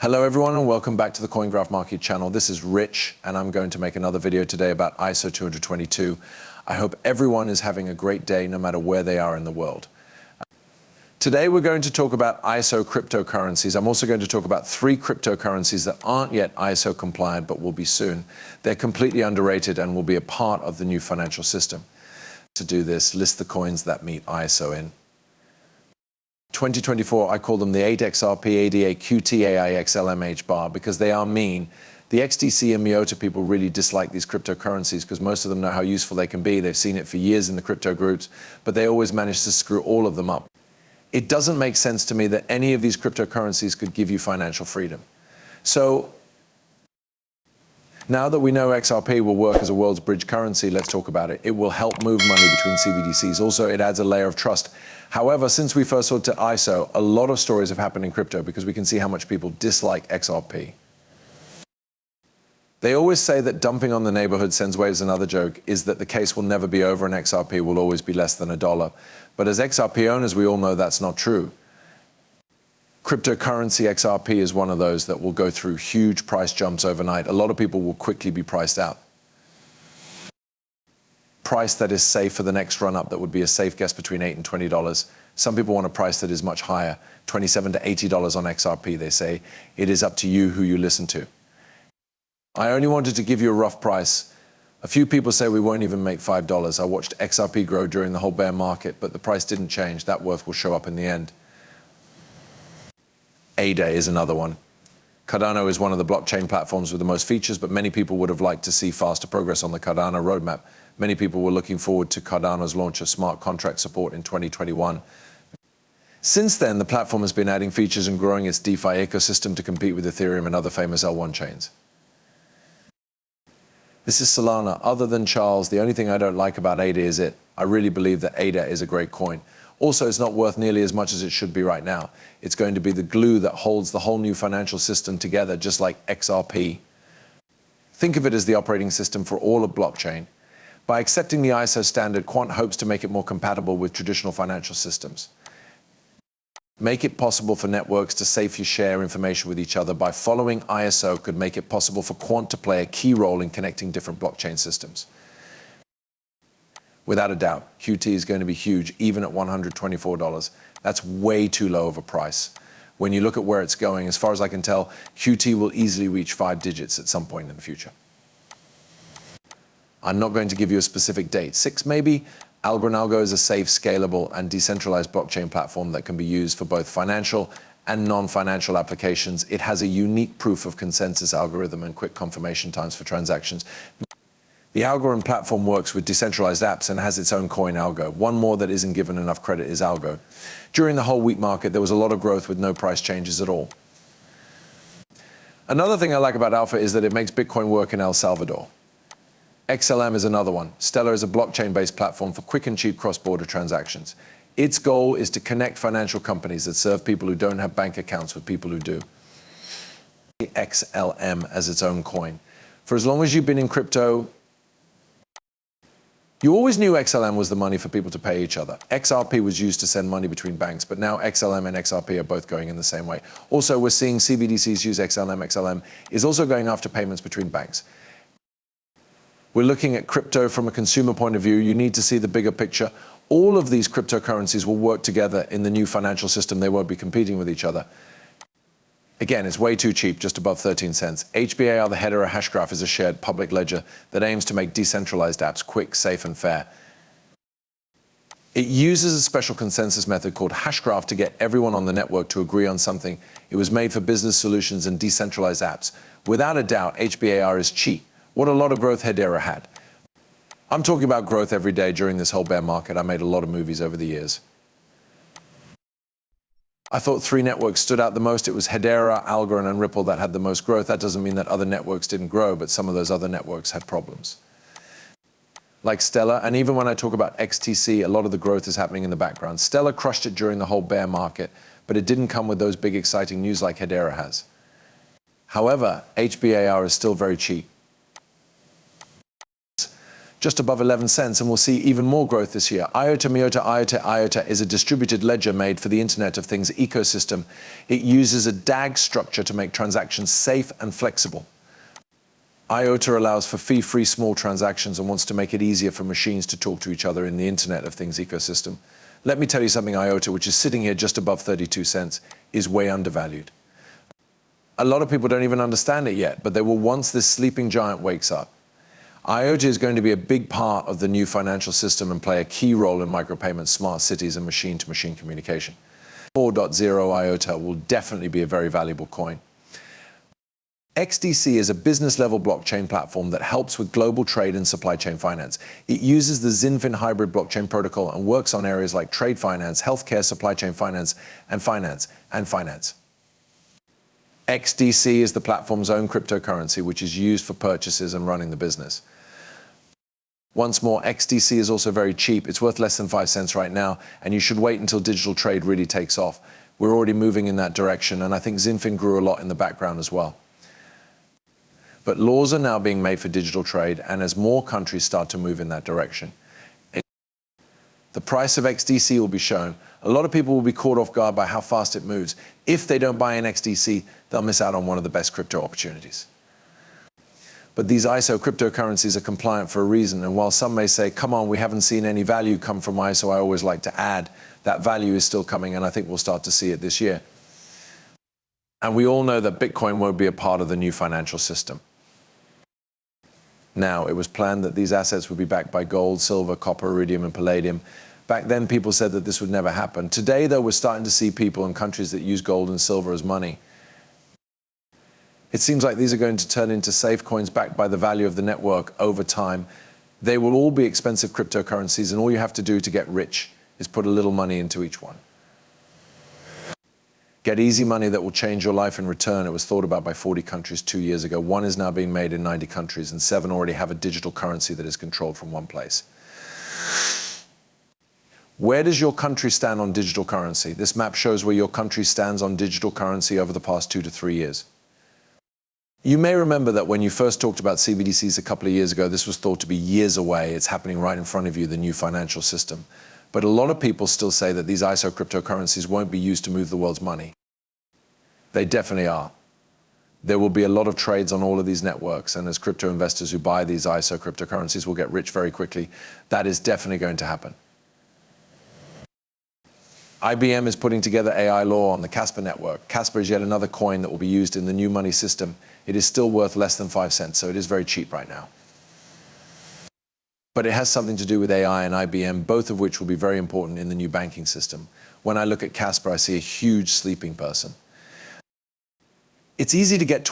Hello everyone and welcome back to the CoinGraph Market channel. This is Rich and I'm going to make another video today about ISO 222. I hope everyone is having a great day no matter where they are in the world. Today we're going to talk about ISO cryptocurrencies. I'm also going to talk about 3 cryptocurrencies that aren't yet ISO compliant but will be soon. They're completely underrated and will be a part of the new financial system. To do this, list the coins that meet ISO in 2024, I call them the 8XRP, ADA, QT, AI, XLM, Hbar because they are mean. The XTC and Miota people really dislike these cryptocurrencies because most of them know how useful they can be. They've seen it for years in the crypto groups, but they always manage to screw all of them up. It doesn't make sense to me that any of these cryptocurrencies could give you financial freedom. So now that we know XRP will work as a world's bridge currency, let's talk about it. It will help move money between CBDCs. Also, it adds a layer of trust. However, since we first saw to ISO, a lot of stories have happened in crypto because we can see how much people dislike XRP. They always say that dumping on the neighborhood sends waves. Another joke is that the case will never be over and XRP will always be less than $1. But as XRP owners, we all know that's not true. Cryptocurrency XRP is one of those that will go through huge price jumps overnight. A lot of people will quickly be priced out. Price that is safe for the next run up that would be a safe guess between $8 and $20. Some people want a price that is much higher, $27 to $80 on XRP, they say. It is up to you who you listen to. I only wanted to give you a rough price. A few people say we won't even make $5. I watched XRP grow during the whole bear market, but the price didn't change. That worth will show up in the end. ADA is another one. Cardano is one of the blockchain platforms with the most features, but many people would have liked to see faster progress on the Cardano roadmap. Many people were looking forward to Cardano's launch of smart contract support in 2021. Since then, the platform has been adding features and growing its DeFi ecosystem to compete with Ethereum and other famous L1 chains. This is Solana. Other than Charles, the only thing I don't like about ADA is it. I really believe that ADA is a great coin. Also, it's not worth nearly as much as it should be right now. It's going to be the glue that holds the whole new financial system together, just like XRP. Think of it as the operating system for all of blockchain. By accepting the ISO standard, Quant hopes to make it more compatible with traditional financial systems. Make it possible for networks to safely share information with each other. By following ISO could make it possible for Quant to play a key role in connecting different blockchain systems. Without a doubt, QT is going to be huge, even at $124. That's way too low of a price. When you look at where it's going, as far as I can tell, QT will easily reach 5 digits at some point in the future. I'm not going to give you a specific date. 6 maybe? Algorand is a safe, scalable, and decentralized blockchain platform that can be used for both financial and non-financial applications. It has a unique proof of consensus algorithm and quick confirmation times for transactions. The Algorand platform works with decentralized apps and has its own coin algo. One more that isn't given enough credit is algo. During the whole week market, there was a lot of growth with no price changes at all. Another thing I like about Alpha is that it makes Bitcoin work in El Salvador. XLM is another one. Stellar is a blockchain-based platform for quick and cheap cross-border transactions. Its goal is to connect financial companies that serve people who don't have bank accounts with people who do. XLM as its own coin. For as long as you've been in crypto, you always knew XLM was the money for people to pay each other. XRP was used to send money between banks, but now XLM and XRP are both going in the same way. Also, we're seeing CBDCs use XLM. XLM is also going after payments between banks. We're looking at crypto from a consumer point of view. You need to see the bigger picture. All of these cryptocurrencies will work together in the new financial system. They won't be competing with each other. Again, it's way too cheap, just above 13 cents. Hbar, the Hedera hashgraph, is a shared public ledger that aims to make decentralized apps quick, safe, and fair. It uses a special consensus method called hashgraph to get everyone on the network to agree on something. It was made for business solutions and decentralized apps. Without a doubt, Hbar is cheap. What a lot of growth Hedera had. I'm talking about growth every day during this whole bear market. I made a lot of movies over the years. I thought 3 networks stood out the most. It was Hedera, Algorand, and Ripple that had the most growth. That doesn't mean that other networks didn't grow, but some of those other networks had problems. Like Stellar, and even when I talk about XTC, a lot of the growth is happening in the background. Stellar crushed it during the whole bear market, but it didn't come with those big exciting news like Hedera has. However, HBAR is still very cheap. just above 11 cents, and we'll see even more growth this year. Miota is a distributed ledger made for the Internet of Things ecosystem. It uses a DAG structure to make transactions safe and flexible. IOTA allows for fee-free small transactions and wants to make it easier for machines to talk to each other in the Internet of Things ecosystem. Let me tell you something, IOTA, which is sitting here just above 32 cents, is way undervalued. A lot of people don't even understand it yet, but they will once this sleeping giant wakes up. IOTA is going to be a big part of the new financial system and play a key role in micropayments, smart cities, and machine-to-machine communication. 4.0 IOTA will definitely be a very valuable coin. XDC is a business-level blockchain platform that helps with global trade and supply chain finance. It uses the XinFin hybrid blockchain protocol and works on areas like trade finance, healthcare, supply chain finance, and finance. XDC is the platform's own cryptocurrency, which is used for purchases and running the business. Once more, XDC is also very cheap. It's worth less than 5 cents right now, and you should wait until digital trade really takes off. We're already moving in that direction, and I think XinFin grew a lot in the background as well. But laws are now being made for digital trade, and as more countries start to move in that direction, the price of XDC will be shown. A lot of people will be caught off guard by how fast it moves. If they don't buy in XDC, they'll miss out on one of the best crypto opportunities. But these ISO cryptocurrencies are compliant for a reason, and while some may say, come on, we haven't seen any value come from ISO, I always like to add, that value is still coming, and I think we'll start to see it this year. And we all know that Bitcoin won't be a part of the new financial system. Now, it was planned that these assets would be backed by gold, silver, copper, iridium, and palladium. Back then, people said that this would never happen. Today, though, we're starting to see people in countries that use gold and silver as money. It seems like these are going to turn into safe coins backed by the value of the network over time. They will all be expensive cryptocurrencies, and all you have to do to get rich is put a little money into each one. Get easy money that will change your life in return. It was thought about by 40 countries 2 years ago. One is now being made in 90 countries, and 7 already have a digital currency that is controlled from one place. Where does your country stand on digital currency? This map shows where your country stands on digital currency over the past 2 to 3 years. You may remember that when you first talked about CBDCs a couple of years ago, this was thought to be years away. It's happening right in front of you, the new financial system. But a lot of people still say that these ISO cryptocurrencies won't be used to move the world's money. They definitely are. There will be a lot of trades on all of these networks, and as crypto investors who buy these ISO cryptocurrencies will get rich very quickly, that is definitely going to happen. IBM is putting together AI law on the Casper network. Casper is yet another coin that will be used in the new money system. It is still worth less than 5 cents, so it is very cheap right now. But it has something to do with AI and IBM, both of which will be very important in the new banking system. When I look at Casper, I see a huge sleeping person. It's easy to get